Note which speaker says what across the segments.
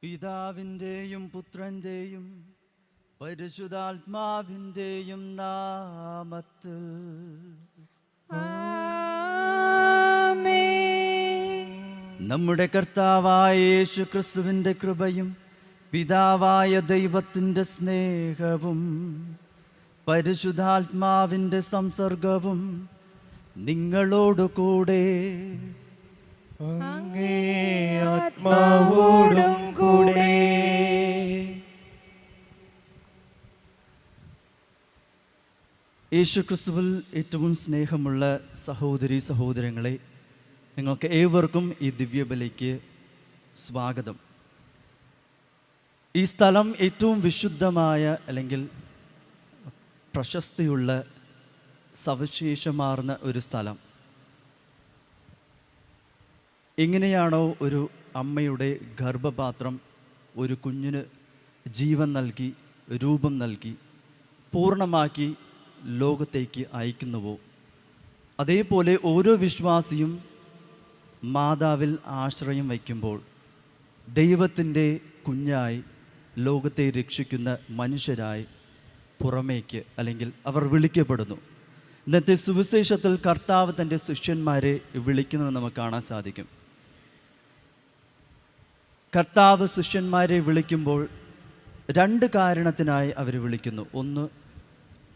Speaker 1: പിതാവിൻ്റെയും പുത്രൻ്റെയും പരിശുദ്ധാത്മാവിൻ്റെയും നാമത്തിൽ നമ്മുടെ കർത്താവായ യേശു ക്രിസ്തുവിൻ്റെ കൃപയും പിതാവായ ദൈവത്തിൻ്റെ സ്നേഹവും പരിശുദ്ധാത്മാവിൻ്റെ സംസർഗവും നിങ്ങളോടുകൂടെ
Speaker 2: അങ്ങേ ആത്മാവോടും കൂടെ.
Speaker 1: യേശു ക്രിസ്തുവിൽ ഏറ്റവും സ്നേഹമുള്ള സഹോദരി സഹോദരങ്ങളെ, നിങ്ങൾക്ക് ഏവർക്കും ഈ ദിവ്യബലിക്ക് സ്വാഗതം. ഈ സ്ഥലം ഏറ്റവും വിശുദ്ധമായ അല്ലെങ്കിൽ പ്രശസ്തിയുള്ള സവിശേഷമാർന്ന ഒരു സ്ഥലം. എങ്ങനെയാണോ ഒരു അമ്മയുടെ ഗർഭപാത്രം ഒരു കുഞ്ഞിന് ജീവൻ നൽകി രൂപം നൽകി പൂർണ്ണമാക്കി ലോകത്തേക്ക് അയക്കുന്നുവോ, അതേപോലെ ഓരോ വിശ്വാസിയും മാതാവിൽ ആശ്രയം വയ്ക്കുമ്പോൾ ദൈവത്തിൻ്റെ കുഞ്ഞായി ലോകത്തെ രക്ഷിക്കുന്ന മനുഷ്യരായി പുറമേക്ക് അല്ലെങ്കിൽ അവർ വിളിക്കപ്പെടുന്നു. ഇന്നത്തെ സുവിശേഷത്തിൽ കർത്താവ് തൻ്റെ ശിഷ്യന്മാരെ വിളിക്കുന്നത് നമുക്ക് കാണാൻ സാധിക്കും. കർത്താവ് ശിഷ്യന്മാരെ വിളിക്കുമ്പോൾ രണ്ട് കാരണത്തിനായി അവർ വിളിക്കുന്നു. ഒന്ന്,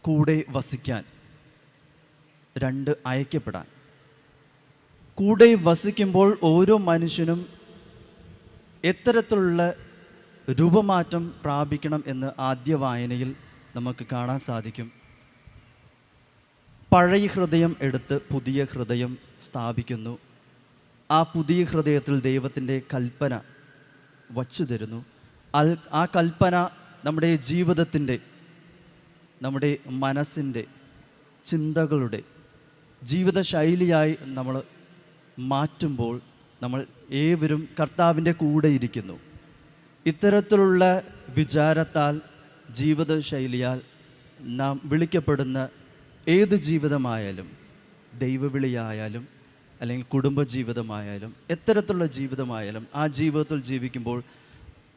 Speaker 1: കൂടെ വസിക്കാൻ. രണ്ട്, അയക്കപ്പെടാൻ. കൂടെ വസിക്കുമ്പോൾ ഓരോ മനുഷ്യനും എത്തരത്തിലുള്ള രൂപമാറ്റം പ്രാപിക്കണം എന്ന് ആദ്യ വായനയിൽ നമുക്ക് കാണാൻ സാധിക്കും. പഴയ ഹൃദയം എടുത്ത് പുതിയ ഹൃദയം സ്ഥാപിക്കുന്നു. ആ പുതിയ ഹൃദയത്തിൽ ദൈവത്തിൻ്റെ കൽപ്പന വച്ചു തരുന്നു. ആ കൽപ്പന നമ്മുടെ ജീവിതത്തിൻ്റെ, നമ്മുടെ മനസ്സിൻ്റെ, ചിന്തകളുടെ ജീവിതശൈലിയായി നമ്മൾ മാറ്റുമ്പോൾ നമ്മൾ ഏവരും കർത്താവിൻ്റെ കൂടെ ഇരിക്കുന്നു. ഇത്തരത്തിലുള്ള വിചാരത്താൽ, ജീവിതശൈലിയാൽ നാം വിളിക്കപ്പെടുന്ന ഏത് ജീവിതമായാലും, ദൈവവിളിയായാലും അല്ലെങ്കിൽ കുടുംബജീവിതമായാലും എത്തരത്തിലുള്ള ജീവിതമായാലും, ആ ജീവിതത്തിൽ ജീവിക്കുമ്പോൾ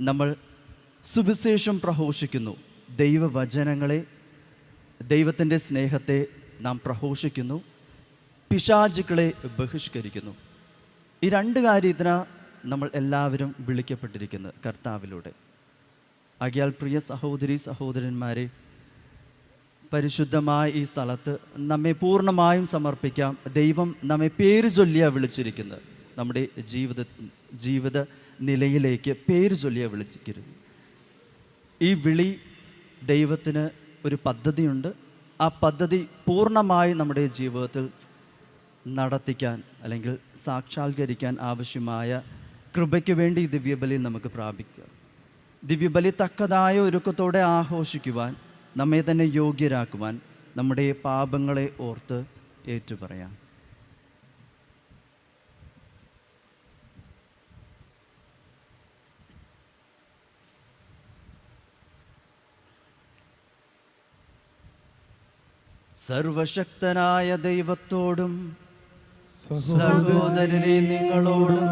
Speaker 1: നമ്മൾ സുവിശേഷം പ്രഘോഷിക്കുന്നു. ദൈവവചനങ്ങളെ, ദൈവത്തിൻ്റെ സ്നേഹത്തെ നാം പ്രഘോഷിക്കുന്നു. പിശാചുക്കളെ ബഹിഷ്കരിക്കുന്നു. ഈ രണ്ട് കാര്യത്തിനാണ് നമ്മൾ എല്ലാവരും വിളിക്കപ്പെട്ടിരിക്കുന്നത് കർത്താവിലൂടെ. ആകയാൽ പ്രിയ സഹോദരി സഹോദരന്മാരെ, പരിശുദ്ധമായ ഈ സ്ഥലത്ത് നമ്മെ പൂർണ്ണമായും സമർപ്പിക്കാം. ദൈവം നമ്മെ പേര് ചൊല്ലിയാണ് വിളിച്ചിരിക്കുന്നത്. നമ്മുടെ ജീവിത നിലയിലേക്ക് പേര് ചൊല്ലിയാണ് വിളിച്ചിരിക്കുന്നത്. ഈ വിളി ദൈവത്തിന് ഒരു പദ്ധതിയുണ്ട്. ആ പദ്ധതി പൂർണ്ണമായി നമ്മുടെ ജീവിതത്തിൽ നടത്തിക്കാൻ അല്ലെങ്കിൽ സാക്ഷാത്കരിക്കാൻ ആവശ്യമായ കൃപയ്ക്ക് വേണ്ടി ദിവ്യബലി നമുക്ക് പ്രാപിക്കാം. ദിവ്യബലി തക്കതായ ഒരുക്കത്തോടെ ആഘോഷിക്കുവാൻ, നമ്മെ തന്നെ യോഗ്യരാക്കുവാൻ നമ്മുടെ പാപങ്ങളെ ഓർത്ത് ഏറ്റുപറയാം. സർവശക്തനായ ദൈവത്തോടും സഹോദരനെ നിങ്ങളോടും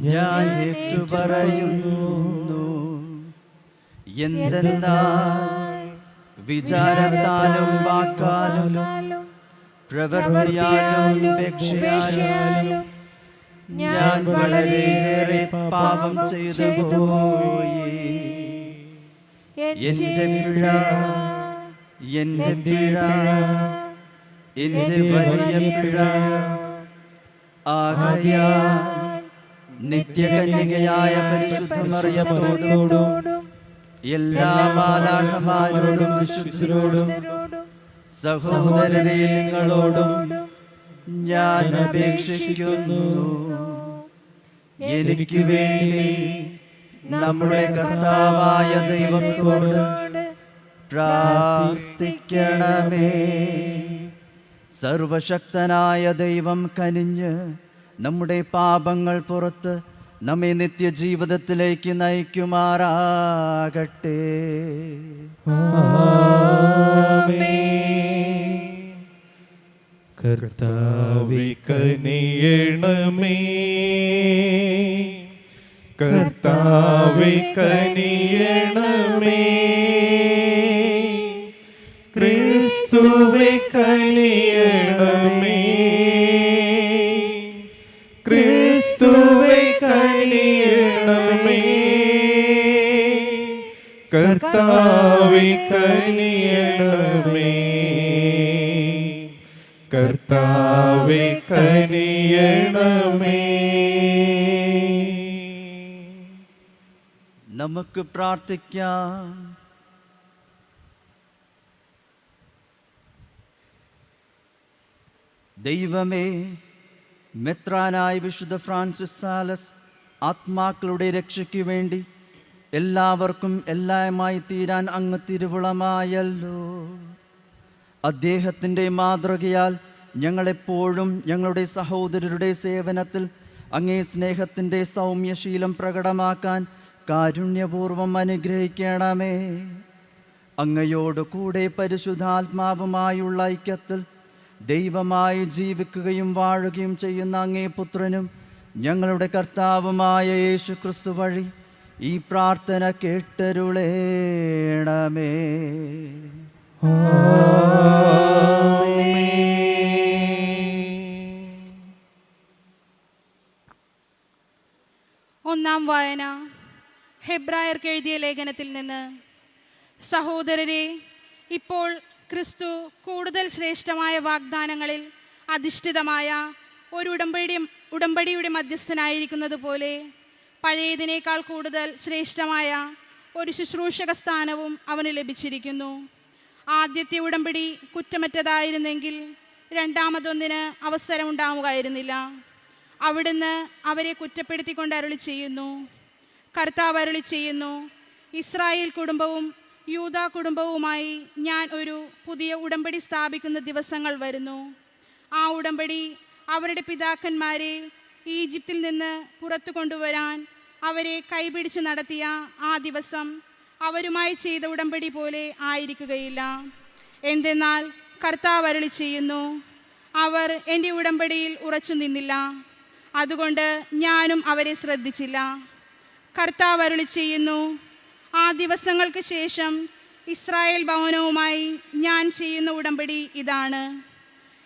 Speaker 1: ഞാൻ ഏറ്റുപറയുന്നു. എന്തെന്നാൽ വിചാരത്താലും വാക്കാലും പ്രവൃത്തിയാലും ഉപേക്ഷയാലും ഞാൻ വളരെയേറെ പാപം ചെയ്തു പോയി. എൻ്റെ പിഴ, എൻ്റെ പിഴ, എൻ്റെ വലിയ പിഴ. ആകയാൽ നിത്യകന്യകയായ പരിശുദ്ധ മറിയത്തോടും എല്ലാ മാലാഖമാരോടും വിശുദ്ധരോടും സഹോദരരെ നിങ്ങളോടും ഞാൻ അപേക്ഷിക്കുന്നു, എനിക്ക് വേണ്ടി നമ്മുടെ കർത്താവായ ദൈവത്തോട് പ്രാർത്ഥിക്കണമേ. സർവശക്തനായ ദൈവം കനിഞ്ഞ് നമ്മുടെ പാപങ്ങൾ പുറത്ത് നമ്മെ നിത്യജീവിതത്തിലേക്ക് നയിക്കുമാറാകട്ടെ.
Speaker 2: കർത്താവേ കനിയണമേ, കർത്താവേ കനിയണമേ, ക്രിസ്തുവേ കനിയണമേ, ക്രിസ്തുവേ കനിയണമേ, കർത്താവേ കനിയണമേ, കർത്താവേ കനിയണമേ.
Speaker 1: നമുക്ക് പ്രാർത്ഥിക്കാം. ദൈവമേ, മെത്രാനായ വിശുദ്ധ ഫ്രാൻസിസ് സാലസ് ആത്മാക്കളുടെ രക്ഷയ്ക്ക് വേണ്ടി എല്ലാവർക്കും എല്ലാമായി തീരാൻ അങ്ങ് തിരുവുളമായല്ലോ. അദ്ദേഹത്തിൻ്റെ മാതൃകയാൽ ഞങ്ങളെപ്പോഴും ഞങ്ങളുടെ സഹോദരരുടെ സേവനത്തിൽ അങ്ങേ സ്നേഹത്തിൻ്റെ സൗമ്യശീലം പ്രകടമാക്കാൻ കാരുണ്യപൂർവം അനുഗ്രഹിക്കണമേ. അങ്ങയോട് കൂടെ പരിശുദ്ധാത്മാവുമായുള്ള ഐക്യത്തിൽ ദൈവമായി ജീവിക്കുകയും വാഴുകയും ചെയ്യുന്ന അങ്ങേ പുത്രനും ഞങ്ങളുടെ കർത്താവുമായ യേശു ക്രിസ്തു വഴി ഈ പ്രാർത്ഥന കേട്ടരുളേണമേ.
Speaker 3: ഒന്നാം വായന ഹെബ്രായർക്ക് എഴുതിയ ലേഖനത്തിൽ നിന്ന്. സഹോദരരെ, ഇപ്പോൾ ക്രിസ്തു കൂടുതൽ ശ്രേഷ്ഠമായ വാഗ്ദാനങ്ങളിൽ അധിഷ്ഠിതമായ ഒരു ഉടമ്പടിയുടെ മധ്യസ്ഥനായിരിക്കുന്നത് പോലെ പഴയതിനേക്കാൾ കൂടുതൽ ശ്രേഷ്ഠമായ ഒരു ശുശ്രൂഷക സ്ഥാനവും അവന് ലഭിച്ചിരിക്കുന്നു. ആദ്യത്തെ ഉടമ്പടി കുറ്റമറ്റതായിരുന്നെങ്കിൽ രണ്ടാമതൊന്നിന് അവസരമുണ്ടാവുകയായിരുന്നില്ല. അവിടുന്ന് അവരെ കുറ്റപ്പെടുത്തിക്കൊണ്ട് അരുളി ചെയ്യുന്നു. കർത്താവ് അരുളി ചെയ്യുന്നു, ഇസ്രായേൽ കുടുംബവും യൂദാ കുടുംബവുമായി ഞാൻ ഒരു പുതിയ ഉടമ്പടി സ്ഥാപിക്കുന്ന ദിവസങ്ങൾ വരുന്നു. ആ ഉടമ്പടി അവരുടെ പിതാക്കന്മാരെ ഈജിപ്തിൽ നിന്ന് പുറത്തു കൊണ്ടുവരാൻ അവരെ കൈപിടിച്ച് നടത്തിയ ആ ദിവസം അവരുമായി ചെയ്ത ഉടമ്പടി പോലെ ആയിരിക്കുകയില്ല. എന്തെന്നാൽ കർത്താവ് അരുളി ചെയ്യുന്നു, അവർ എൻ്റെ ഉടമ്പടിയിൽ ഉറച്ചു നിന്നില്ല, അതുകൊണ്ട് ഞാനും അവരെ ശ്രദ്ധിച്ചില്ല. കർത്താവ് അരുളി ചെയ്യുന്നു, ആ ദിവസങ്ങൾക്ക് ശേഷം ഇസ്രായേൽ ഭവനവുമായി ഞാൻ ചെയ്യുന്ന ഉടമ്പടി ഇതാണ്.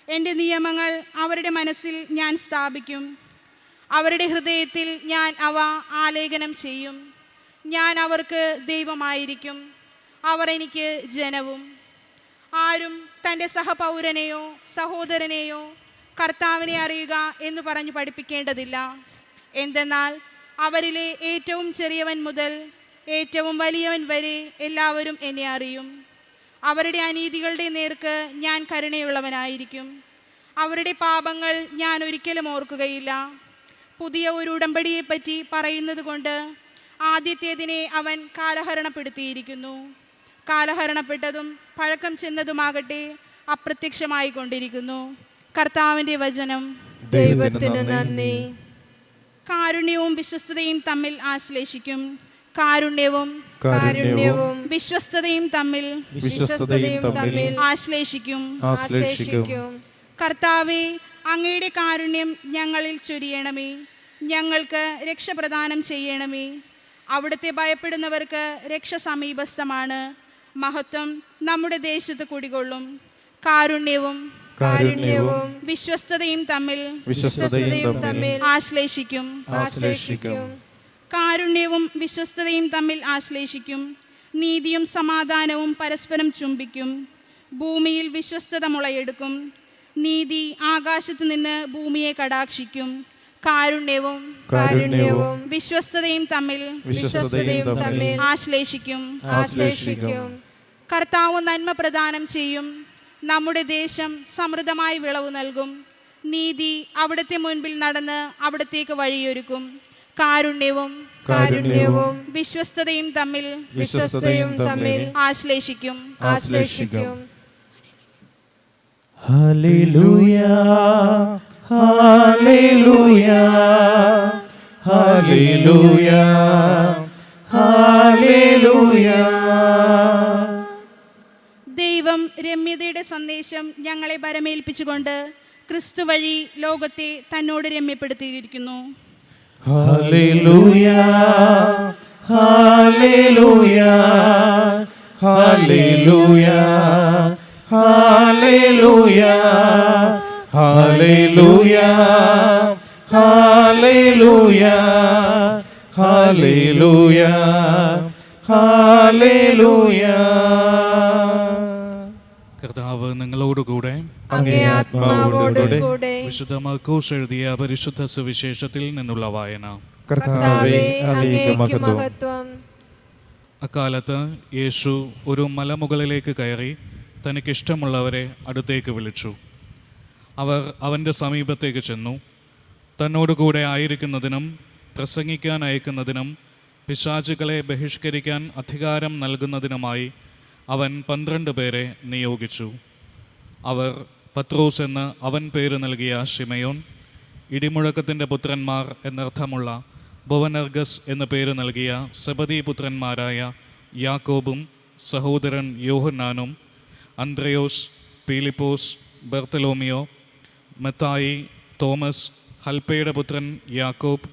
Speaker 3: എൻ്റെ നിയമങ്ങൾ അവരുടെ മനസ്സിൽ ഞാൻ സ്ഥാപിക്കും, അവരുടെ ഹൃദയത്തിൽ ഞാൻ അവ ആലേഖനം ചെയ്യും. ഞാൻ അവർക്ക് ദൈവമായിരിക്കും, അവർ എനിക്ക് ജനവും. ആരും തൻ്റെ സഹപൗരനെയോ സഹോദരനെയോ കർത്താവിനെ അറിയുക എന്ന് പറഞ്ഞു പഠിപ്പിക്കേണ്ടതില്ല. എന്തെന്നാൽ അവരിലെ ഏറ്റവും ചെറിയവൻ മുതൽ ഏറ്റവും വലിയവൻ വരെ എല്ലാവരും എന്നെ അറിയും. അവരുടെ അനീതികളുടെ നേർക്ക് ഞാൻ കരുണയുള്ളവനായിരിക്കും, അവരുടെ പാപങ്ങൾ ഞാൻ ഒരിക്കലും ഓർക്കുകയില്ല. പുതിയ ഒരു ഉടമ്പടിയെപ്പറ്റി പറയുന്നത് കൊണ്ട് ആദ്യത്തേതിനെ അവൻ കാലഹരണപ്പെടുത്തിയിരിക്കുന്നു. കാലഹരണപ്പെട്ടതും പഴക്കം ചെന്നതുമാകട്ടെ അപ്രത്യക്ഷമായി കൊണ്ടിരിക്കുന്നു. കർത്താവിൻ്റെ വചനം.
Speaker 4: ദൈവത്തിന് നന്ദി.
Speaker 3: കാരുണ്യവും വിശ്വസ്തതയും തമ്മിൽ ആശ്ലേഷിക്കും. കാരുണ്യവും വിശ്വസ്തതയും തമ്മിൽ ആശ്ലേഷിക്കും. കർത്താവേ, അങ്ങയുടെ കാരുണ്യം ഞങ്ങളിൽ ചൊരിയണമേ. ഞങ്ങൾക്ക് രക്ഷ പ്രദാനം ചെയ്യണമേ. അവിടുത്തെ ഭയപ്പെടുന്നവർക്ക് രക്ഷ സമീപസ്ഥമാണ്. മഹത്വം നമ്മുടെ ദേശത്ത് കുടികൊള്ളും. കാരുണ്യവും വിശ്വസ്തതയും തമ്മിൽ ആശ്ലേഷിക്കും. കാരുണ്യവും വിശ്വസ്തതയും തമ്മിൽ ആശ്ലേഷിക്കും. നീതിയും സമാധാനവും പരസ്പരം ചുംബിക്കും. ഭൂമിയിൽ വിശ്വസ്തത മുളയെടുക്കും. നീതി ആകാശത്ത് നിന്ന് ഭൂമിയെ കടാക്ഷിക്കും. കാരുണ്യവും വിശ്വസ്തതയും തമ്മിൽ ആശ്ലേഷിക്കും. കർത്താവ് നന്മ പ്രദാനം ചെയ്യും. നമ്മുടെ ദേശം സമൃദ്ധമായി വിളവ് നൽകും. നീതി അവിടുത്തെ മുൻപിൽ നടന്ന് അവിടത്തേക്ക് വഴിയൊരുക്കും. കാരുണ്യവും വിശ്വസ്തതയും തമ്മിൽ ആശ്ലേഷിക്കും.
Speaker 2: ഹല്ലേലൂയ, ഹല്ലേലൂയ, ഹല്ലേലൂയ, ഹല്ലേലൂയ.
Speaker 3: ദൈവം രമ്യതയുടെ സന്ദേശം ഞങ്ങളെ ഭരമേൽപ്പിച്ചുകൊണ്ട് ക്രിസ്തു വഴി ലോകത്തെ തന്നോട് രമ്യപ്പെടുത്തിയിരിക്കുന്നു.
Speaker 2: ഹല്ലേലൂയ ഹല്ലേലൂയ ഹല്ലേലൂയ ഹല്ലേലൂയ ഹല്ലേലൂയ ഹല്ലേലൂയ ഹല്ലേലൂയ ഹല്ലേലൂയ.
Speaker 5: കർത്താവ് നിങ്ങളോടുകൂടെ
Speaker 4: അങ്ങേ ആത്മാവോടും കൂടെ.
Speaker 5: വിശുദ്ധ മർക്കോസ് എഴുതിയ പരിശുദ്ധ സുവിശേഷത്തിൽ നിന്നുള്ള വായന.
Speaker 2: കർത്താവേ അങ്ങേക്ക് മഹത്വം.
Speaker 4: മഹത്വം.
Speaker 5: അക്കാലത്ത് യേശു ഒരു മലമുകളിലേക്ക് കയറി തനിക്കിഷ്ടമുള്ളവരെ അടുത്തേക്ക് വിളിച്ചു. അവർ അവൻ്റെ സമീപത്തേക്ക് ചെന്നു. തന്നോടുകൂടെ ആയിരിക്കുന്നതിനും പ്രസംഗിക്കാൻ അയക്കുന്നതിനും പിശാചുകളെ ബഹിഷ്കരിക്കാൻ അധികാരം നൽകുന്നതിനുമായി അവൻ 12 പേരെ നിയോഗിച്ചു. അവർ പത്രോസ് എന്ന് അവൻ പേര് നൽകിയ ശിമയോൻ, ഇടിമുഴക്കത്തിൻ്റെ പുത്രന്മാർ എന്നർത്ഥമുള്ള ബൊവനർഗസ് എന്നു പേര് നൽകിയ സെബദീ പുത്രന്മാരായ യാക്കോബും സഹോദരൻ യോഹന്നാനും, അന്ത്രയോസ്, പീലിപ്പോസ്, ബർത്തലോമിയോ, മത്തായി, തോമസ്, ഹൽപ്പയുടെ പുത്രൻ യാക്കോബ്,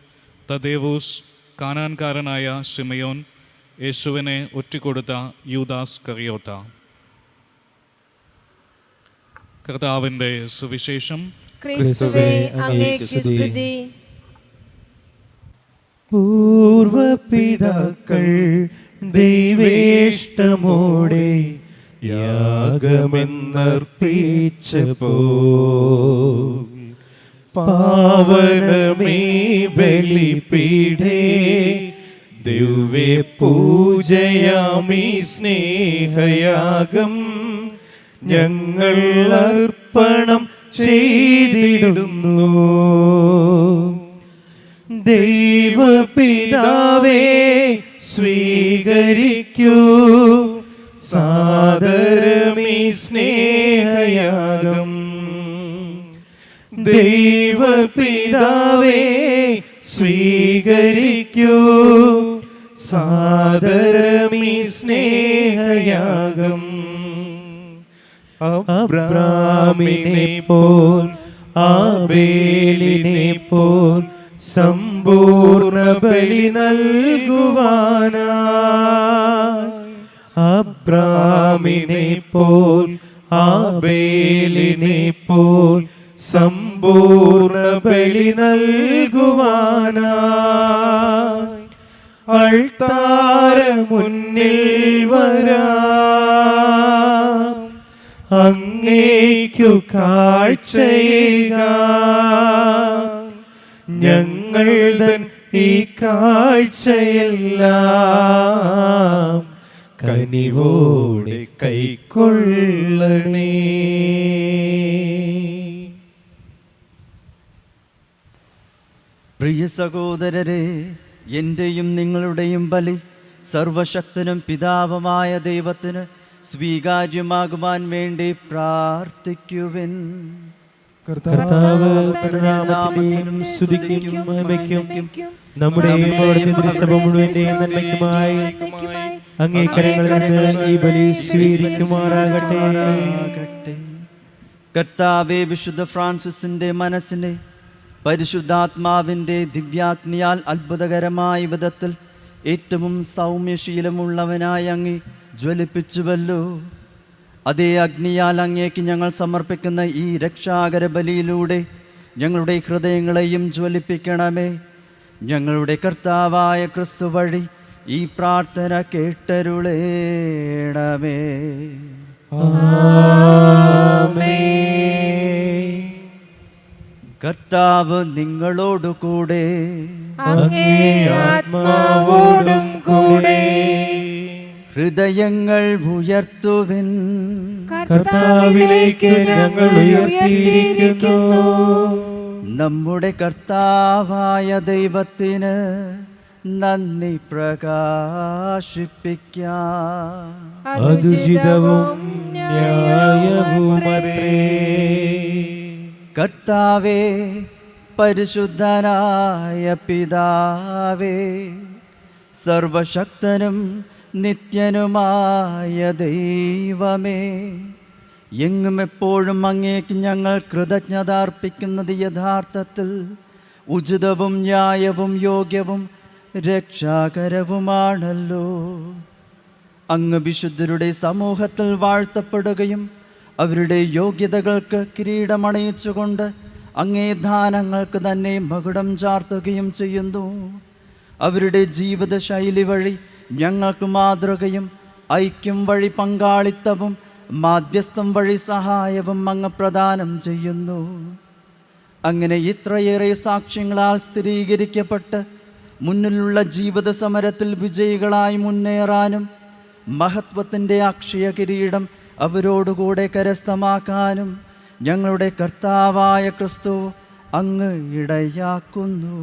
Speaker 5: തദേവൂസ്, കാനാൻകാരനായ ശിമയോൻ, യേശുവിനെ ഒറ്റിക്കൊടുത്ത യൂദാസ് കറിയോത്ത. കർത്താവിൻ്റെ സുവിശേഷം.
Speaker 4: ക്രിസ്തുവേ അങ്ങേക്ക് സ്തുതി.
Speaker 2: പൂർവപിതാക്കൾ ദൈവേഷ്ടമോടെ യാഗമെന്നർപ്പിച്ചപ്പോ പാവനമേ ബലിപീഠേ ദിവ്യ പൂജയാമി സ്നേഹയാഗം ഞങ്ങൾ അർപ്പണം ചെയ്തിടുന്നു. ദൈവപിതാവേ സ്വീകരിക്കൂ സാദരമീ സ്നേഹയാഗം. ദൈവപിതാവേ സ്വീകരിക്കൂ സാദരമീ സ്നേഹയാഗം. അബ്രാമിനെ പോൽ ആബേലിനെ പോൽ സമ്പൂർണ്ണ ബലി നൽകുവാനായി. അബ്രാമിനെ പോൽ ആബേലിനെ പോൽ സമ്പൂർണ്ണ ബലി നൽകുവാനായി അൾത്താര മുന്നിൽ വരാം അങ്ങേക്കു കാഴ്ചയേകാം. ഞങ്ങൾ തൻ ഈ കാഴ്ചയെല്ലാം കനിവോടെ കൈക്കൊള്ളണേ.
Speaker 1: പ്രിയ സഹോദരരെ, എൻ്റെയും നിങ്ങളുടെയും ബലി സർവശക്തനും പിതാവുമായ ദൈവത്തിന് സ്വീകാര്യമാകുവാൻ വേണ്ടി പ്രാർത്ഥിക്കുവിൻ.
Speaker 2: കർത്താവ് നാമത്തിനും സ്തുതിക്കും മഹിമയ്ക്കും നമ്മുടെയും അവിടുത്തെ തിരുസഭ മുഴുവന്റെയും നന്മയ്ക്കുമായി അങ്ങേ കരങ്ങളിൽ നിന്ന് ഈ ബലി സ്വീകരിക്കുമാറാകട്ടെ.
Speaker 1: കർത്താവേ, വിശുദ്ധ ഫ്രാൻസിസിൻ്റെ മനസ്സിനെ പരിശുദ്ധാത്മാവിൻ്റെ ദിവ്യാഗ്നിയാൽ അത്ഭുതകരമായ വിധത്തിൽ ഏറ്റവും സൗമ്യശീലമുള്ളവനായി അങ്ങ് ജ്വലിപ്പിച്ചുവല്ലോ. അതേ അഗ്നിയാൽ അങ്ങേക്ക് ഞങ്ങൾ സമർപ്പിക്കുന്ന ഈ രക്ഷാകര ബലിയിലൂടെ ഞങ്ങളുടെ ഹൃദയങ്ങളെയും ജ്വലിപ്പിക്കണമേ. ഞങ്ങളുടെ കർത്താവായ ക്രിസ്തു വഴി ഈ പ്രാർത്ഥന കേട്ടരുളേണമേ. കർത്താവ് നിങ്ങളോടുകൂടെ.
Speaker 4: അങ്ങേ ആത്മാവോടും കൂടെ.
Speaker 1: ഹൃദയങ്ങൾ ഉയർത്തുവിൻ.
Speaker 2: കർത്താവിലേക്ക് ഞങ്ങൾ ഉയർത്തിയിരിക്കുന്നു.
Speaker 1: നമ്മുടെ കർത്താവായ ദൈവത്തിന് നന്ദി പ്രകാശിപ്പിക്കാം.
Speaker 2: അതുചിതവും ന്യായവുമത്രേ.
Speaker 1: കർത്താവേ, പരിശുദ്ധനായ പിതാവേ, സർവശക്തനും നിത്യനുമായ ദൈവമേ, എങ്ങും എപ്പോഴും അങ്ങേക്ക് ഞങ്ങൾ കൃതജ്ഞത അർപ്പിക്കുന്നത് യഥാർത്ഥത്തിൽ ഉചിതവും ന്യായവും യോഗ്യവും രക്ഷാകരവുമാണല്ലോ. അങ്ങ് വിശുദ്ധരുടെ സമൂഹത്തിൽ വാഴ്ത്തപ്പെടുകയും അവരുടെ യോഗ്യതകൾക്ക് കിരീടമണിയിച്ചുകൊണ്ട് അങ്ങേ ദാനങ്ങൾക്ക് തന്നെ മകുടം ചാർത്തുകയും ചെയ്യുന്നു. അവരുടെ ജീവിത ശൈലി വഴി ഞങ്ങൾക്ക് മാതൃകയും ഐക്യം വഴി പങ്കാളിത്തവും മാധ്യസ്ഥം വഴി സഹായവും അങ്ങ് പ്രദാനം ചെയ്യുന്നു. അങ്ങനെ ഇത്രയേറെ സാക്ഷ്യങ്ങളാൽ സ്ഥിരീകരിക്കപ്പെട്ട് മുന്നിലുള്ള ജീവിത സമരത്തിൽ വിജയികളായി മുന്നേറാനും മഹത്വത്തിൻ്റെ അക്ഷയ കിരീടം അവരോടുകൂടെ കരസ്ഥമാക്കാനും ഞങ്ങളുടെ കർത്താവായ ക്രിസ്തു അങ്ങ് ഇടയാക്കുന്നു.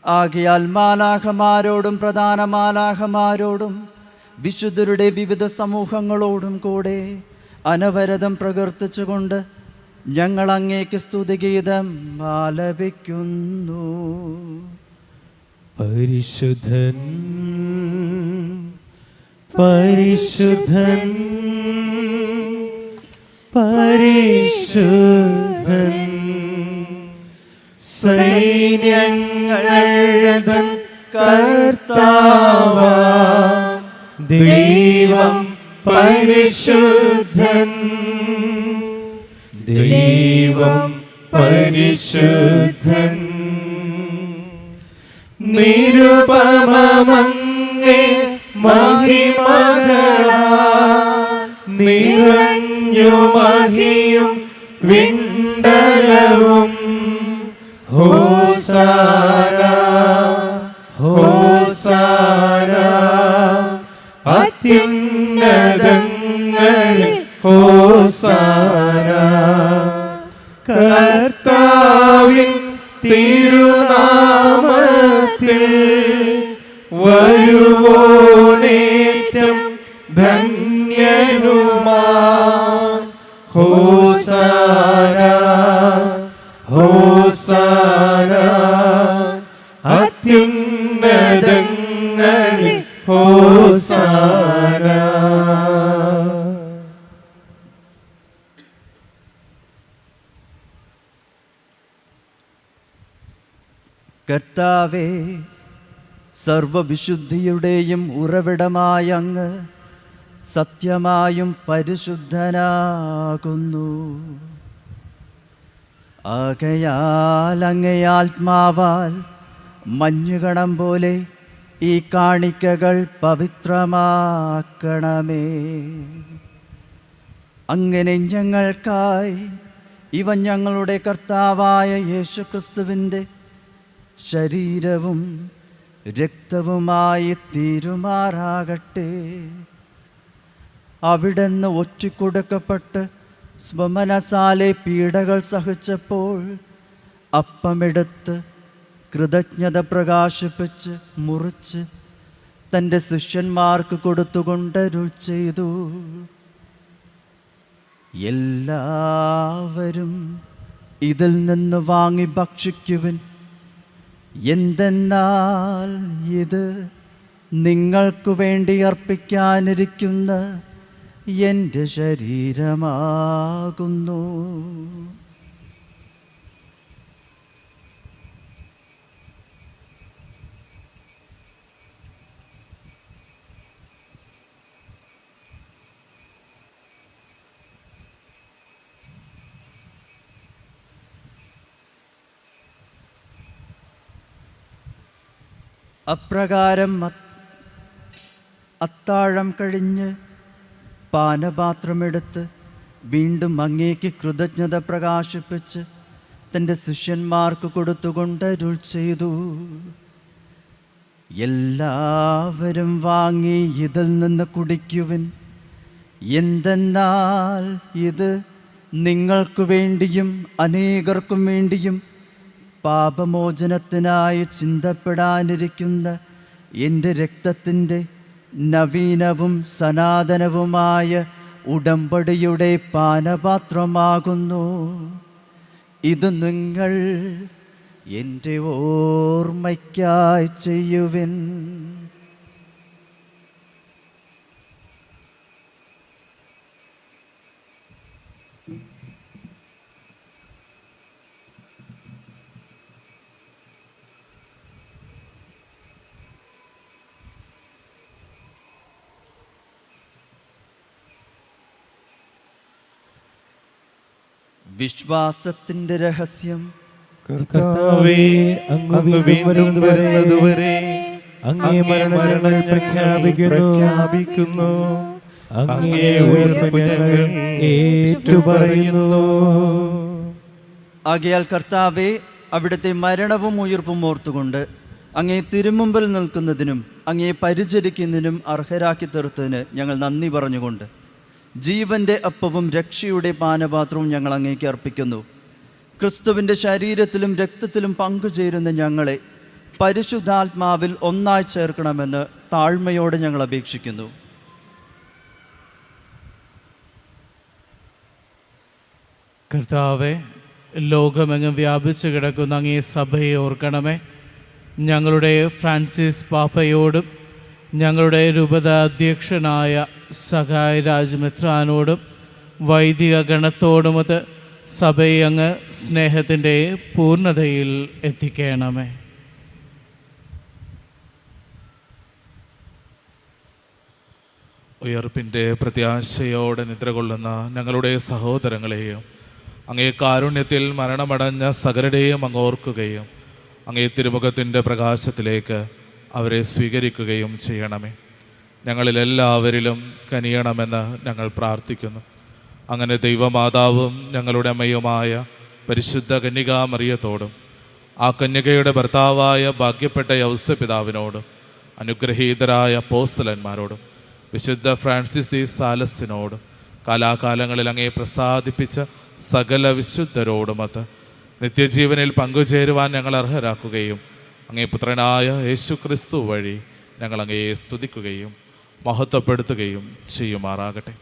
Speaker 1: ആകയാൽ മാലാഖമാരോടും പ്രധാന മാലാഖമാരോടും വിശുദ്ധരുടെ വിവിധ സമൂഹങ്ങളോടും കൂടെ അനവരതം പ്രകീർത്തിച്ചുകൊണ്ട് ഞങ്ങൾ അങ്ങേക്ക് സ്തുതിഗീതം ആലപിക്കുന്നു.
Speaker 2: പരിശുദ്ധൻ പരിശുദ്ധൻ പരിശുദ്ധൻ സൈന്യങ്ങളുടെ കർത്താവാം ദൈവം പരിശുദ്ധൻ ദൈവം പരിശുദ്ധൻ നിരുപമമങ്ങേ മഹിമകളാൽ നിറഞ്ഞു മഹിയും വിണ്ടലവും ഹോസാന ഹോസാന അത്യുന്നതങ്ങളിൽ ഹോസാന കർത്താവിൻ തിരുനാമത്തിൽ വരുവോനേറ്റം ധന്യനുമാ ഹോസാന ഹോസാന അത്യുന്നതങ്ങളിൽ ഹോസാന.
Speaker 1: കർത്താവേ, സർവവിശുദ്ധിയുടെയും ഉറവിടമായ അങ്ങ് സത്യമായും പരിശുദ്ധനാകുന്നു. ആകയാൽ അങ്ങേ ആത്മാവാൽ മഞ്ഞുകണം പോലെ ഈ കാണിക്കകൾ പവിത്രമാക്കണമേ. അങ്ങനെ ഞങ്ങൾക്കായി ഇവ ഞങ്ങളുടെ കർത്താവായ യേശുക്രിസ്തുവിൻ്റെ ശരീരവും രക്തവുമായി തീരുമാറാകട്ടെ. അവിടുന്ന് ഒറ്റിക്കൊടുക്കപ്പെട്ട് സ്വമനസാലെ പീഡകൾ സഹിച്ചപ്പോൾ അപ്പമെടുത്ത് കൃതജ്ഞത പ്രകാശിപ്പിച്ച് മുറിച്ച് തൻ്റെ ശിഷ്യന്മാർക്ക് കൊടുത്തുകൊണ്ടരുൾ ചെയ്തു, എല്ലാവരും ഇതിൽ നിന്ന് വാങ്ങി ഭക്ഷിക്കുവിൻ. എന്തെന്നാൽ ഇത് നിങ്ങൾക്കു വേണ്ടി അർപ്പിക്കാനിരിക്കുന്ന എൻ്റെ ശരീരമാകുന്നു. അപ്രകാരം അത്താഴം കഴിഞ്ഞ് പാനപാത്രമെടുത്ത് വീണ്ടും അങ്ങേക്ക് കൃതജ്ഞത പ്രകാശിപ്പിച്ച് തൻ്റെ ശിഷ്യന്മാർക്ക് കൊടുത്തുകൊണ്ടരുൾ ചെയ്തു, എല്ലാവരും വാങ്ങി ഇതിൽ നിന്ന് കുടിക്കുവിൻ. എന്തെന്നാൽ ഇത് നിങ്ങൾക്ക് വേണ്ടിയും അനേകർക്കും വേണ്ടിയും പാപമോചനത്തിനായി ചിന്തപ്പെടാനിരിക്കുന്ന എൻ്റെ രക്തത്തിൻ്റെ നവീനവും സനാതനവുമായ ഉടമ്പടിയുടെ പാനപാത്രമാകുന്നു. ഇത് നിങ്ങൾ എൻ്റെ ഓർമ്മയ്ക്കായി ചെയ്യുവിൻ. വിശ്വാസത്തിന്റെ രഹസ്യം.
Speaker 2: കർത്താവേ, അങ്ങ് വീണ്ടും വരുന്നതുവരെ അങ്ങേ മരണം പ്രഖ്യാപിക്കുന്നു. അങ്ങേ ഉയിർപ്പ് ഞങ്ങൾ ഏറ്റുപറയുന്നു.
Speaker 1: ആകയാൽ കർത്താവേ, അവിടുത്തെ മരണവും ഉയിർപ്പും ഓർത്തുകൊണ്ട് അങ്ങേ തിരുമുമ്പിൽ നിൽക്കുന്നതിനും അങ്ങേ പരിചരിക്കുന്നതിനും അർഹരാക്കി തീർത്തതിന് ഞങ്ങൾ നന്ദി പറഞ്ഞുകൊണ്ട് ജീവന്റെ അപ്പവും രക്ഷയുടെ പാനപാത്രവും ഞങ്ങൾ അങ്ങേക്ക് അർപ്പിക്കുന്നു. ക്രിസ്തുവിൻ്റെ ശരീരത്തിലും രക്തത്തിലും പങ്കുചേരുന്ന ഞങ്ങളെ പരിശുദ്ധാത്മാവിൽ ഒന്നായി ചേർക്കണമെന്ന് താഴ്മയോടെ ഞങ്ങൾ അപേക്ഷിക്കുന്നു.
Speaker 6: കർത്താവെ, ലോകമെങ്ങും വ്യാപിച്ചു കിടക്കുന്ന അങ്ങേ സഭയെ ഓർക്കണമേ. ഞങ്ങളുടെ ഫ്രാൻസിസ് പാപ്പയോടും ഞങ്ങളുടെ രൂപത അധ്യക്ഷനായ സഹായ രാജ്മെത്രാനോടും വൈദിക ഗണത്തോടുമൊത്ത് സഭയെ അങ്ങ് സ്നേഹത്തിൻ്റെ പൂർണ്ണതയിൽ എത്തിക്കണമേ.
Speaker 5: ഉയർപ്പിൻ്റെ പ്രത്യാശയോടെ നിദ്രകൊള്ളുന്ന ഞങ്ങളുടെ സഹോദരങ്ങളെയും അങ്ങേ കാരുണ്യത്തിൽ മരണമടഞ്ഞ സകലരുടെയും അങ്ങ് ഓർക്കുകയും അങ്ങേ തിരുമുഖത്തിൻ്റെ പ്രകാശത്തിലേക്ക് അവരെ സ്വീകരിക്കുകയും ചെയ്യണമേ. ഞങ്ങളിലെല്ലാവരിലും കനിയണമെന്ന് ഞങ്ങൾ പ്രാർത്ഥിക്കുന്നു. അങ്ങനെ ദൈവമാതാവും ഞങ്ങളുടെ അമ്മയുമായ പരിശുദ്ധ കന്യകാമറിയത്തോടും ആ കന്യകയുടെ ഭർത്താവായ ഭാഗ്യപ്പെട്ട യൗസപിതാവിനോടും അനുഗ്രഹീതരായ അപ്പോസ്തലന്മാരോടും വിശുദ്ധ ഫ്രാൻസിസ് ദി സാലസിനോടും കാലാകാലങ്ങളിൽ അങ്ങേ പ്രസാദിപ്പിച്ച സകല വിശുദ്ധരോടുമൊത്ത് നിത്യജീവനിൽ പങ്കുചേരുവാൻ ഞങ്ങൾ അർഹരാക്കുകയും അങ്ങേ പുത്രനായ യേശു ക്രിസ്തു വഴി ഞങ്ങൾ അങ്ങയെ സ്തുതിക്കുകയും മഹത്വപ്പെടുത്തുകയും ചെയ്യുമാറാകട്ടെ.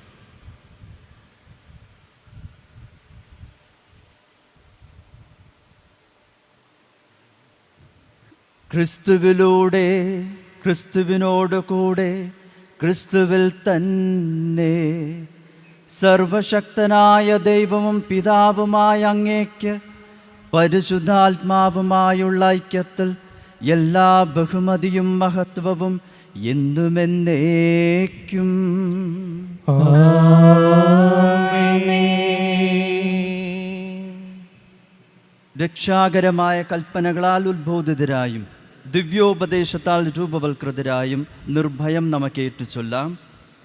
Speaker 1: ക്രിസ്തുവിലൂടെ, ക്രിസ്തുവിനോട് കൂടെ, ക്രിസ്തുവിൽ തന്നെ സർവശക്തനായ ദൈവവും പിതാവുമായ അങ്ങേക്ക് പരിശുദ്ധാത്മാവുമായുള്ള ഐക്യത്തിൽ എല്ലാ ബഹുമതിയും മഹത്വവും എന്നുമെന്നേക്കും. രക്ഷാകരമായ കൽപ്പനകളാൽ ഉത്ബോധിതരായും ദിവ്യോപദേശത്താൽ രൂപവൽകൃതരായും നിർഭയം നമുക്ക് ഏറ്റുചൊല്ലാം.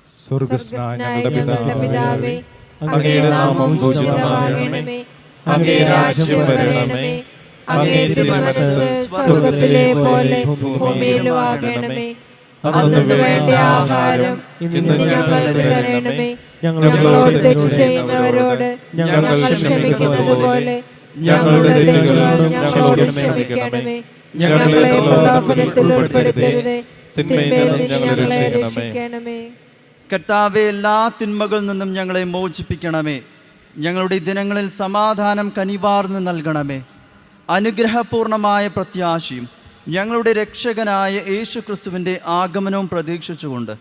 Speaker 2: സ്വർഗ്ഗസ്നായ ഞങ്ങളുടെ
Speaker 4: പിതാവേ, അങ്ങേ നാമം പൂജിതമാകണമേ, അങ്ങേ രാജ്യം വരണമേ, അങ്ങേ തിരുമനസ്സ് സ്വർഗ്ഗത്തിലെ പോലെ ഭൂമിയിലും ആകണമേ. അന്നു വേണ്ട ആഹാരം ഇന്ന് ഞങ്ങൾക്ക് തരണമേ. ഞങ്ങളോട് തെറ്റ് ചെയ്യുന്നവരോട് ഞങ്ങൾ ക്ഷമിക്കുന്നത് പോലെ ഞങ്ങളുടെ തെറ്റുകൾ ഞങ്ങളോട് ക്ഷമിക്കണമേ. ഞങ്ങളെ പ്രലോഭനത്തിൽ ഉൾപ്പെടുത്തരുതേ, തിന്മയിൽ നിന്ന് ഞങ്ങളെ രക്ഷിക്കണമേ.
Speaker 1: കർത്താവേ, എല്ലാ തിന്മകളിൽ നിന്നും ഞങ്ങളെ മോചിപ്പിക്കണമേ. ഞങ്ങളുടെ ദിനങ്ങളിൽ സമാധാനം കനിവാർന്ന് നൽകണമേ. അനുഗ്രഹപൂർണമായ പ്രത്യാശയും ഞങ്ങളുടെ രക്ഷകനായ യേശു ക്രിസ്തുവിൻ്റെ ആഗമനവും പ്രതീക്ഷിച്ചുകൊണ്ട്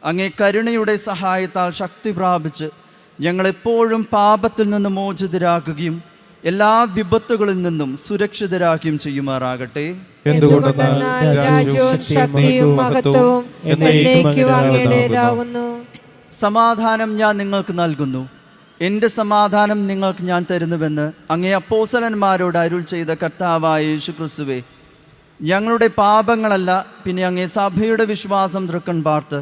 Speaker 1: അങ്ങേ കരുണയുടെ സഹായത്താൽ ശക്തി പ്രാപിച്ച് ഞങ്ങളെപ്പോഴും പാപത്തിൽ നിന്ന് മോചിതരാക്കുകയും എല്ലാ വിപത്തുകളിൽ നിന്നും സുരക്ഷിതരാക്കുകയും ചെയ്യുമാറാകട്ടെ.
Speaker 4: എന്തുകൊണ്ടെന്നാൽ രാജ്യവും ശക്തിയും മഹത്വവും എന്നേക്കും അങ്ങയുടേതാകുന്നു.
Speaker 1: സമാധാനം ഞാൻ നിങ്ങൾക്ക് നൽകുന്നു, എൻ്റെ സമാധാനം നിങ്ങൾക്ക് ഞാൻ തരുന്നുവെന്ന് അങ്ങേ അപ്പോസ്തലന്മാരോട് അരുൾ ചെയ്ത കർത്താവായ യേശു ക്രിസ്തുവേ, ഞങ്ങളുടെ പാപങ്ങളല്ല, പിന്നെ അങ്ങേ സഭയുടെ വിശ്വാസം തൃക്കൺ പാർത്ത്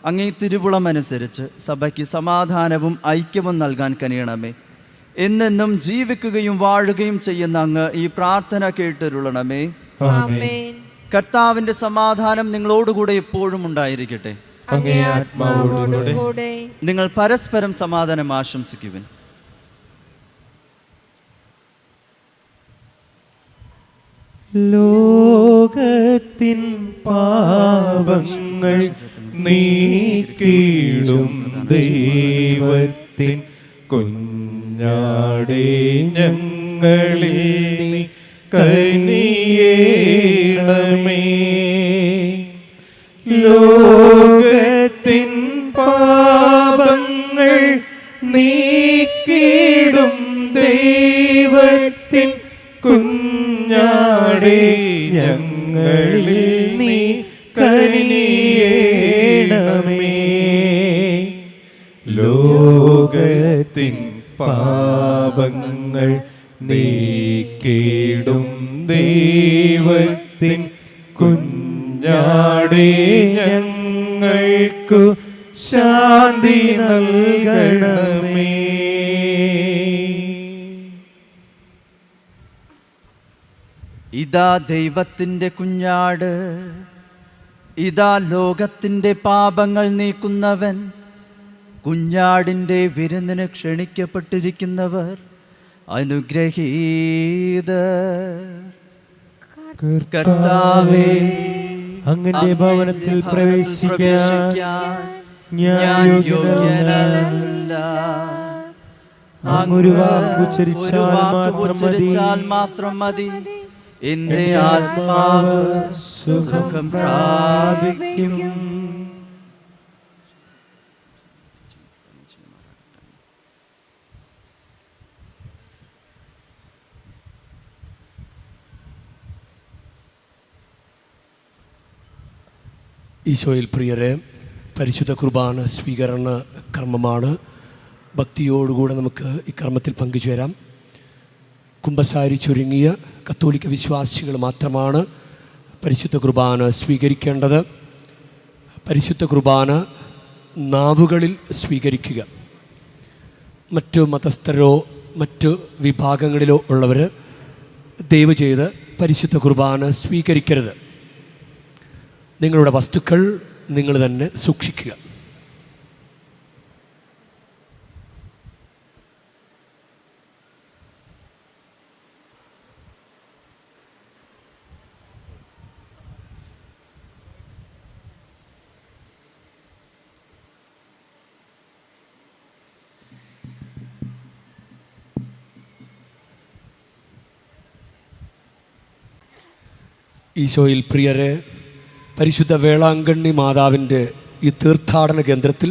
Speaker 1: അങ്ങേ തിരുവുളമനുസരിച്ച് സഭയ്ക്ക് സമാധാനവും ഐക്യവും നൽകാൻ കനിയണമേ. എന്നെന്നും ജീവിക്കുകയും വാഴുകയും ചെയ്യുന്ന അങ്ങ് ഈ പ്രാർത്ഥന കേട്ടരുളണമേ.
Speaker 4: ആമേൻ.
Speaker 1: കർത്താവിൻ്റെ സമാധാനം നിങ്ങളോടുകൂടെ എപ്പോഴും ഉണ്ടായിരിക്കട്ടെ.
Speaker 4: അങ്ങേ ആത്മാവോടും കൂടെ.
Speaker 1: നിങ്ങൾ പരസ്പരം സമാധാനം ആശംസിക്കുവിൻ.
Speaker 2: ലോകത്തിൻ പാപങ്ങൾ നീക്കിടും ദൈവത്തിൻ കുഞ്ഞാടേ, ഞങ്ങളിൽ നീ കനിയേണമേ. ലോകത്തിൻ പാപങ്ങൾ നീക്കിടും ദൈവത്തിൻ കുഞ്ഞാടേ, ഞങ്ങളിൽ നീ കനിയേണമേ. ലോകത്തിൻ പാപങ്ങൾ ഞങ്ങൾ നീക്കിടും ദൈവത്തിൻ കുഞ്ഞാടേ ഞങ്ങൾക്കു ശാന്തി നൽകണമേ.
Speaker 1: ഇതാ ദൈവത്തിൻ്റെ കുഞ്ഞാട്, ഇതാ ലോകത്തിൻ്റെ പാപങ്ങൾ നീക്കുന്നവൻ. കുഞ്ഞാടിൻ്റെ വിരുന്നിന് ക്ഷണിക്കപ്പെട്ടിരിക്കുന്നവർ അനുഗ്രഹീതർ. കർത്താവേ,
Speaker 2: അങ്ങന്റെ ഭവനത്തിൽ പ്രവേശിക്കാൻ ഞാൻ യോഗ്യനല്ല. അങ്ങൊരു വാക്കുച്ചരിച്ചാൽ
Speaker 1: മാത്രം മതി, എന്റെ ആത്മാവ് സുഖം പ്രാപിക്കും.
Speaker 7: ഈശോയിൽ പ്രിയരെ, പരിശുദ്ധ കുർബാന സ്വീകരണ കർമ്മമാണ്. ഭക്തിയോടുകൂടെ നമുക്ക് ഈ കർമ്മത്തിൽ പങ്കുചേരാം. കുമ്പസാരി ചുരുങ്ങിയ കത്തോലിക്ക വിശ്വാസികൾ മാത്രമാണ് പരിശുദ്ധ കുർബാന സ്വീകരിക്കേണ്ടത്. പരിശുദ്ധ കുർബാന നാവുകളിൽ സ്വീകരിക്കുക. മറ്റു മതസ്ഥരോ മറ്റു വിഭാഗങ്ങളിലോ ഉള്ളവർ ദയവ് ചെയ്ത് പരിശുദ്ധ കുർബാന സ്വീകരിക്കരുത്. നിങ്ങളുടെ വസ്തുക്കൾ നിങ്ങൾ തന്നെ സൂക്ഷിക്കുക. ഈശോയിൽ പ്രിയരെ, പരിശുദ്ധ വേളാങ്കണ്ണി മാതാവിൻ്റെ ഈ തീർത്ഥാടന കേന്ദ്രത്തിൽ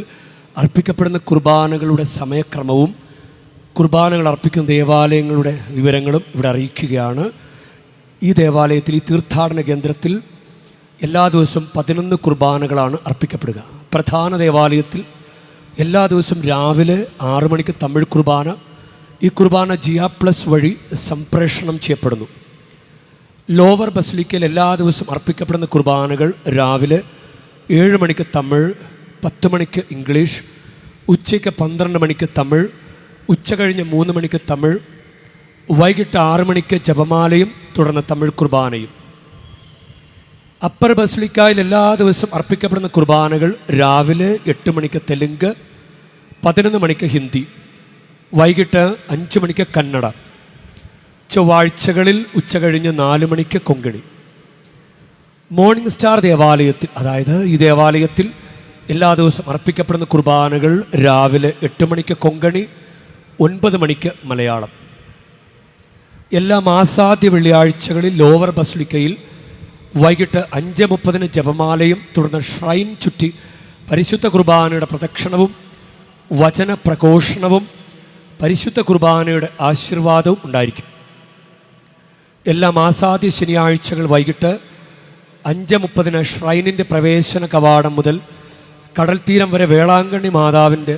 Speaker 7: അർപ്പിക്കപ്പെടുന്ന കുർബാനകളുടെ സമയക്രമവും കുർബാനകൾ അർപ്പിക്കുന്ന ദേവാലയങ്ങളുടെ വിവരങ്ങളും ഇവിടെ അറിയിക്കുകയാണ്. ഈ ദേവാലയത്തിൽ, ഈ തീർത്ഥാടന കേന്ദ്രത്തിൽ എല്ലാ ദിവസവും 11 കുർബാനകളാണ് അർപ്പിക്കപ്പെടുക. പ്രധാന ദേവാലയത്തിൽ എല്ലാ ദിവസവും രാവിലെ 6 മണിക്ക് തമിഴ് കുർബാന. ഈ കുർബാന GR+ വഴി സംപ്രേഷണം ചെയ്യപ്പെടുന്നു. ലോവർ ബസിലിക്കയിൽ എല്ലാ ദിവസവും അർപ്പിക്കപ്പെടുന്ന കുർബാനകൾ രാവിലെ 7 മണിക്ക് തമിഴ്, 10 മണിക്ക് ഇംഗ്ലീഷ്, ഉച്ചയ്ക്ക് 12 മണിക്ക് തമിഴ്, ഉച്ച കഴിഞ്ഞ് 3 മണിക്ക് തമിഴ്, വൈകിട്ട് 6 മണിക്ക് ജപമാലയും തുടർന്ന് തമിഴ് കുർബാനയും. അപ്പർ ബസിലിക്കയിൽ എല്ലാ ദിവസവും അർപ്പിക്കപ്പെടുന്ന കുർബാനകൾ രാവിലെ 8 മണിക്ക് തെലുങ്ക്, 11 മണിക്ക് ഹിന്ദി, വൈകിട്ട് 5 മണിക്ക് കന്നഡ. ചൊവ്വാഴ്ചകളിൽ ഉച്ച കഴിഞ്ഞ് 4 മണിക്ക് കൊങ്കണി. മോർണിംഗ് സ്റ്റാർ ദേവാലയത്തിൽ, അതായത് ഈ ദേവാലയത്തിൽ എല്ലാ ദിവസവും അർപ്പിക്കപ്പെടുന്ന കുർബാനകൾ രാവിലെ 8 മണിക്ക് കൊങ്കണി, 9 മണിക്ക് മലയാളം. എല്ലാ മാസാദ്യ വെള്ളിയാഴ്ചകളിൽ ലോവർ ബസിലിക്കയിൽ വൈകിട്ട് 5:30 ജപമാലയും തുടർന്ന് ഷ്രൈൻ ചുറ്റി പരിശുദ്ധ കുർബാനയുടെ പ്രദക്ഷിണവും വചന പ്രഘോഷണവും പരിശുദ്ധ കുർബാനയുടെ ആശീർവാദവും ഉണ്ടായിരിക്കും. എല്ലാ മാസാദ്യ ശനിയാഴ്ചകൾ വൈകിട്ട് 5:30 ഷ്രൈനിൻ്റെ പ്രവേശന കവാടം മുതൽ കടൽ തീരം വരെ വേളാങ്കണ്ണി മാതാവിൻ്റെ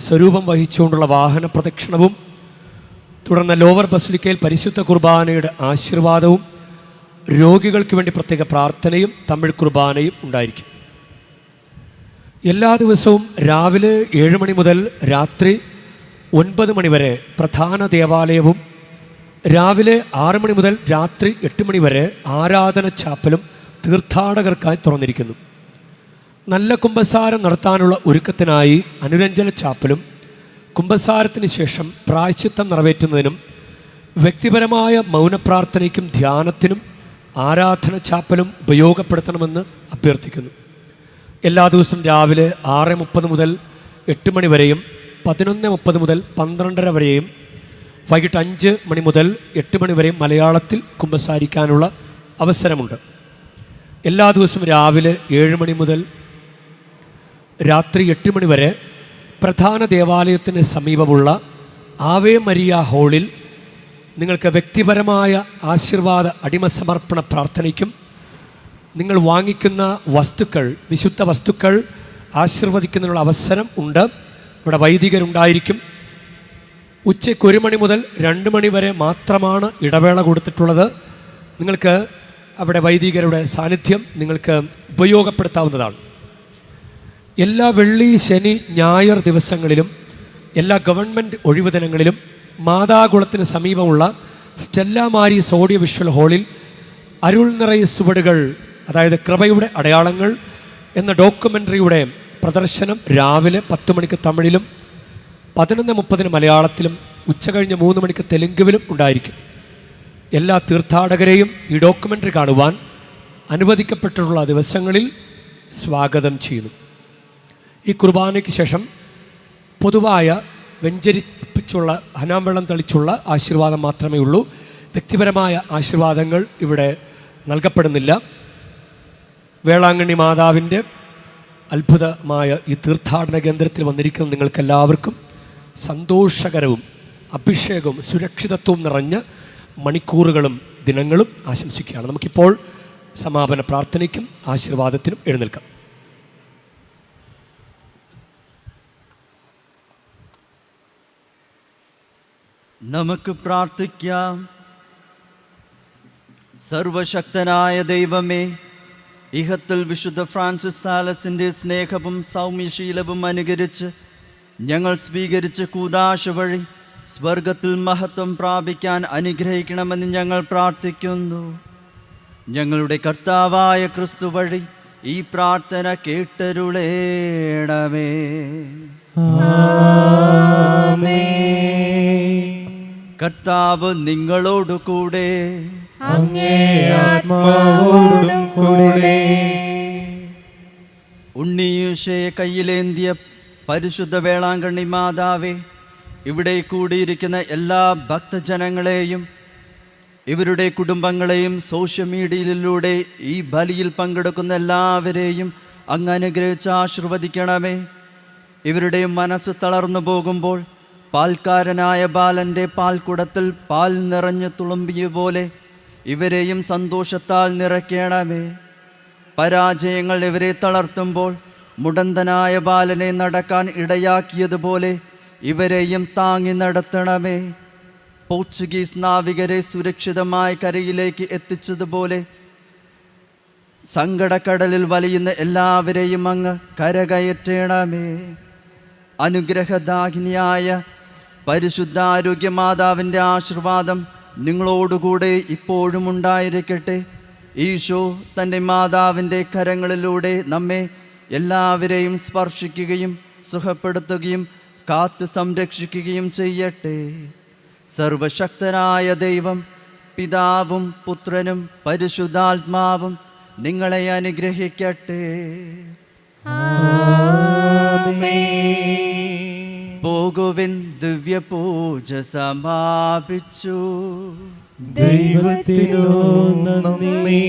Speaker 7: സ്വരൂപം വഹിച്ചുകൊണ്ടുള്ള വാഹന പ്രദക്ഷിണവും തുടർന്ന് ലോവർ ബസിലിക്കയിൽ പരിശുദ്ധ കുർബാനയുടെ ആശീർവാദവും രോഗികൾക്ക് വേണ്ടി പ്രത്യേക പ്രാർത്ഥനയും തമിഴ് കുർബാനയും ഉണ്ടായിരിക്കും. എല്ലാ ദിവസവും രാവിലെ 7 മണി മുതൽ രാത്രി 9 മണി വരെ പ്രധാന ദേവാലയവും രാവിലെ 6 മണി മുതൽ രാത്രി 8 മണി വരെ ആരാധന ചാപ്പലും തീർത്ഥാടകർക്കായി തുറന്നിരിക്കുന്നു. നല്ല കുമ്പസാരം നടത്താനുള്ള ഒരുക്കത്തിനായി അനുരഞ്ജന ചാപ്പലും കുമ്പസാരത്തിന് ശേഷം പ്രായശ്ചിത്തം നിറവേറ്റുന്നതിനും വ്യക്തിപരമായ മൗനപ്രാർത്ഥനയ്ക്കും ധ്യാനത്തിനും ആരാധന ചാപ്പലും ഉപയോഗപ്പെടുത്തണമെന്ന് അഭ്യർത്ഥിക്കുന്നു. എല്ലാ ദിവസവും രാവിലെ 6:30 മുതൽ 8 മണി വരെയും 11:30 മുതൽ 12:30 വരെയും വൈകിട്ട് 5 മണി മുതൽ 8 മണി വരെയും മലയാളത്തിൽ കുമ്പസാരിക്കാനുള്ള അവസരമുണ്ട്. എല്ലാ ദിവസവും രാവിലെ 7 മണി മുതൽ രാത്രി 8 മണി വരെ പ്രധാന ദേവാലയത്തിന് സമീപമുള്ള ആവേ മരിയ ഹാളിൽ നിങ്ങൾക്ക് വ്യക്തിപരമായ ആശീർവാദ അടിമസമർപ്പണ പ്രാർത്ഥനയ്ക്കും നിങ്ങൾ വാങ്ങിക്കുന്ന വസ്തുക്കൾ, വിശുദ്ധ വസ്തുക്കൾ ആശീർവദിക്കുന്നതിനുള്ള അവസരം ഉണ്ട്. ഇവിടെ വൈദികരുണ്ടായിരിക്കും. ഉച്ചയ്ക്ക് 1 മണി മുതൽ 2 മണി വരെ മാത്രമാണ് ഇടവേള കൊടുത്തിട്ടുള്ളത്. നിങ്ങൾക്ക് അവിടെ വൈദികരുടെ സാന്നിധ്യം നിങ്ങൾക്ക് ഉപയോഗപ്പെടുത്താവുന്നതാണ്. എല്ലാ വെള്ളി, ശനി, ഞായർ ദിവസങ്ങളിലും എല്ലാ ഗവൺമെൻറ് ഒഴിവു ദിനങ്ങളിലും മാതാകുളത്തിന് സമീപമുള്ള സ്റ്റെല്ല മാരീസ് ഓഡിയോ വിഷ്വൽ ഹാളിൽ അരുൾ നിറയ സുവടുകൾ, അതായത് കൃപയുടെ അടയാളങ്ങൾ എന്ന ഡോക്യുമെൻ്ററിയുടെ പ്രദർശനം രാവിലെ 10 മണിക്ക് തമിഴിലും 11:30 മലയാളത്തിലും ഉച്ചകഴിഞ്ഞ് 3 മണിക്ക് തെലുങ്കിലും ഉണ്ടായിരിക്കും. എല്ലാ തീർത്ഥാടകരെയും ഈ ഡോക്യുമെൻ്ററി കാണുവാൻ അനുവദിക്കപ്പെട്ടിട്ടുള്ള ദിവസങ്ങളിൽ സ്വാഗതം ചെയ്യുന്നു. ഈ കുർബാനയ്ക്ക് ശേഷം പൊതുവായ വെഞ്ചരിപ്പിച്ചുള്ള ഹനാംവെള്ളം തളിച്ചുള്ള ആശീർവാദം മാത്രമേ ഉള്ളൂ. വ്യക്തിപരമായ ആശീർവാദങ്ങൾ ഇവിടെ നൽകപ്പെടുന്നില്ല. വേളാങ്കണ്ണി മാതാവിൻ്റെ അത്ഭുതമായ ഈ തീർത്ഥാടന കേന്ദ്രത്തിൽ വന്നിരിക്കുന്ന നിങ്ങൾക്കെല്ലാവർക്കും സന്തോഷകരവും അഭിഷേകവും സുരക്ഷിതത്വവും നിറഞ്ഞ മണിക്കൂറുകളും ദിനങ്ങളും ആശംസിക്കുകയാണ്. നമുക്കിപ്പോൾ സമാപന പ്രാർത്ഥനയ്ക്കും ആശീർവാദത്തിനും എഴുന്നേൽക്കാം.
Speaker 1: നമുക്ക് പ്രാർത്ഥിക്കാം. സർവശക്തനായ ദൈവമേ, ഇഹത്തിൽ വിശുദ്ധ ഫ്രാൻസിസ് സാലസിൻ്റെ സ്നേഹവും സൗമ്യശീലവും അനുകരിച്ച് ഞങ്ങൾ സ്വീകരിച്ച കൂദാശ വഴി സ്വർഗത്തിൽ മഹത്വം പ്രാപിക്കാൻ അനുഗ്രഹിക്കണമെന്ന് ഞങ്ങൾ പ്രാർത്ഥിക്കുന്നു. ഞങ്ങളുടെ കർത്താവായ ക്രിസ്തു വഴി ഈ പ്രാർത്ഥന കേട്ടരുളേണമേ. കർത്താവ് നിങ്ങളോടു കൂടെ,
Speaker 2: അങ്ങേ ആത്മാവോടും കൂടെ.
Speaker 1: ഉണ്ണിയൂശയെ കയ്യിലേന്തിയ പരിശുദ്ധ വേളാങ്കണ്ണി മാതാവേ, ഇവിടെ കൂടിയിരിക്കുന്ന എല്ലാ ഭക്തജനങ്ങളെയും ഇവരുടെ കുടുംബങ്ങളെയും സോഷ്യൽ മീഡിയയിലൂടെ ഈ ബലിയിൽ പങ്കെടുക്കുന്ന എല്ലാവരെയും അങ്ങ് അനുഗ്രഹിച്ച് ആശീർവദിക്കണമേ. ഇവരുടെ മനസ്സ് തളർന്നു പോകുമ്പോൾ പാൽക്കാരനായ ബാലൻ്റെ പാൽക്കുടത്തിൽ പാൽ നിറഞ്ഞു തുളുമ്പിയ പോലെ ഇവരെയും സന്തോഷത്താൽ നിറയ്ക്കണമേ. പരാജയങ്ങൾ ഇവരെ തളർത്തുമ്പോൾ മുടന്തനായ ബാലനെ നടക്കാൻ ഇടയാക്കിയതുപോലെ ഇവരെയും താങ്ങി നടത്തണമേ. പോർച്ചുഗീസ് നാവികരെ സുരക്ഷിതമായി കരയിലേക്ക് എത്തിച്ചതുപോലെ സങ്കടക്കടലിൽ വലിയുന്ന എല്ലാവരെയും അങ്ങ് കരകയറ്റണമേ. അനുഗ്രഹദാഹിനിയായ പരിശുദ്ധ ആരോഗ്യമാതാവിൻ്റെ ആശീർവാദം നിങ്ങളോടുകൂടെ ഇപ്പോഴും ഉണ്ടായിരിക്കട്ടെ. ഈശോ തൻ്റെ മാതാവിൻ്റെ കരങ്ങളിലൂടെ നമ്മെ എല്ലാവരെയും സ്പർശിക്കുകയും സുഖപ്പെടുത്തുകയും കാത്ത് സംരക്ഷിക്കുകയും ചെയ്യട്ടെ. സർവശക്തനായ ദൈവം പിതാവും പുത്രനും പരിശുദ്ധാത്മാവും നിങ്ങളെ അനുഗ്രഹിക്കട്ടെ. പോകുവിൻ, ദിവ്യപൂജ സമാപിച്ചു.
Speaker 2: ദൈവത്തിനു നന്ദി.